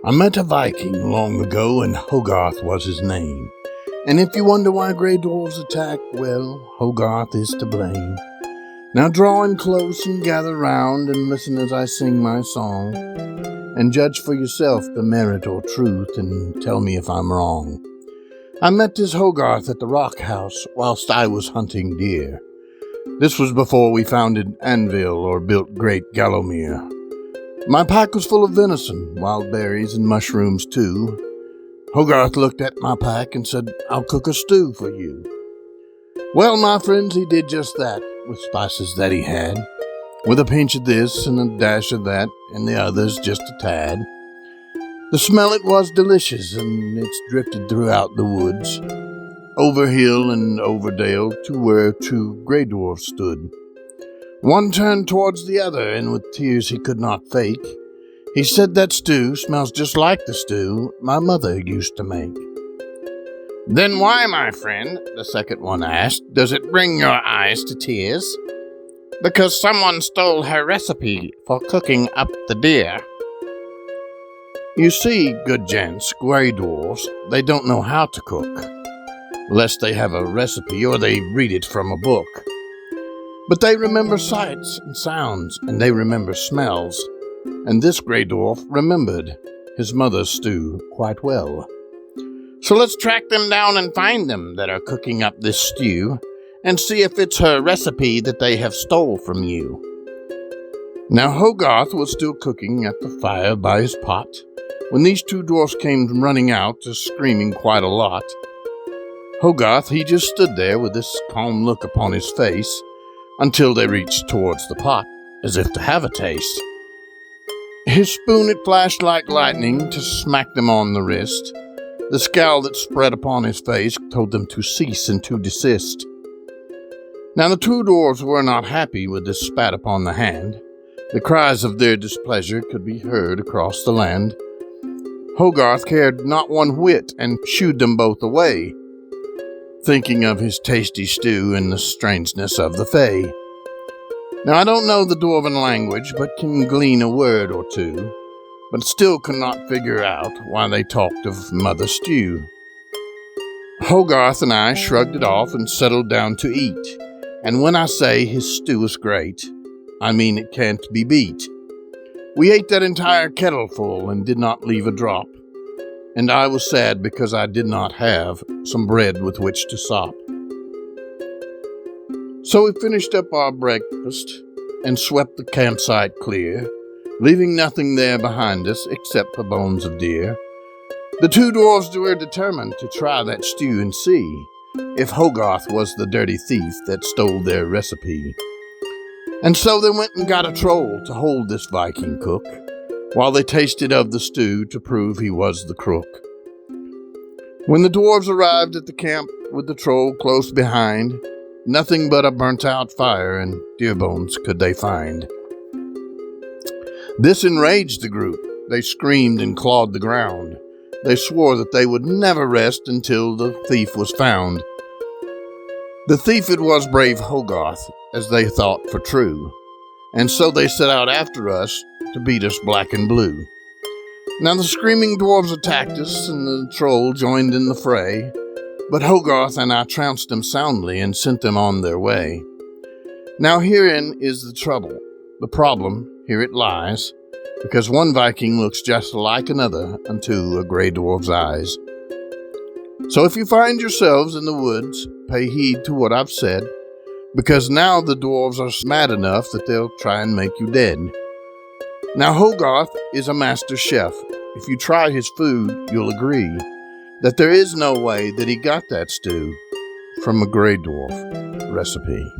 I met a Viking long ago, and Hogarth was his name. And if you wonder why Grey Dwarves attack, well, Hogarth is to blame. Now draw in close and gather round, and listen as I sing my song, and judge for yourself the merit or truth, and tell me if I'm wrong. I met this Hogarth at the rock house whilst I was hunting deer. This was before we founded Anvil or built great Gallowmere. My pack was full of venison, wild berries, and mushrooms too. Hogarth looked at my pack and said, "I'll cook a stew for you." Well, my friends, he did just that, with spices that he had, with a pinch of this and a dash of that, and the others just a tad. The smell, it was delicious, and it's drifted throughout the woods, over hill and over dale, to where two Grey Dwarves stood. One turned towards the other, and with tears he could not fake, he said, "That stew smells just like the stew my mother used to make." "Then why, my friend," the second one asked, "does it bring your eyes to tears?" "Because someone stole her recipe for cooking up the deer." You see, good gents, Grey Dwarves, they don't know how to cook, unless they have a recipe or they read it from a book. But they remember sights and sounds, and they remember smells, and this Grey Dwarf remembered his mother's stew quite well. So let's track them down and find them that are cooking up this stew, and see if it's her recipe that they have stole from you. Now Hogarth was still cooking at the fire by his pot, when these two dwarfs came running out, screaming quite a lot. Hogarth, he just stood there with this calm look upon his face, until they reached towards the pot, as if to have a taste. His spoon, it flashed like lightning to smack them on the wrist. The scowl that spread upon his face told them to cease and to desist. Now the two dwarves were not happy with this spat upon the hand. The cries of their displeasure could be heard across the land. Hogarth cared not one whit, and shooed them both away, thinking of his tasty stew and the strangeness of the fay. Now I don't know the dwarven language, but can glean a word or two, but still could not figure out why they talked of mother stew. Hogarth and I shrugged it off and settled down to eat, and when I say his stew is great, I mean it can't be beat. We ate that entire kettle full and did not leave a drop, and I was sad because I did not have some bread with which to sop. So we finished up our breakfast and swept the campsite clear, leaving nothing there behind us except for bones of deer. The two dwarves were determined to try that stew and see if Hogarth was the dirty thief that stole their recipe. And so they went and got a troll to hold this Viking cook, while they tasted of the stew to prove he was the crook. When the dwarves arrived at the camp with the troll close behind, nothing but a burnt-out fire and deer bones could they find. This enraged the group. They screamed and clawed the ground. They swore that they would never rest until the thief was found. The thief it was brave Hogarth, as they thought for true, and so they set out after us to beat us black and blue. Now the screaming dwarves attacked us, and the troll joined in the fray, but Hogarth and I trounced them soundly and sent them on their way. Now herein is the trouble, the problem, here it lies, because one Viking looks just like another unto a Grey Dwarf's eyes. So if you find yourselves in the woods, pay heed to what I've said, because now the dwarves are mad enough that they'll try and make you dead. Now Hogarth is a master chef. If you try his food, you'll agree that there is no way that he got that stew from a Grey Dwarf recipe.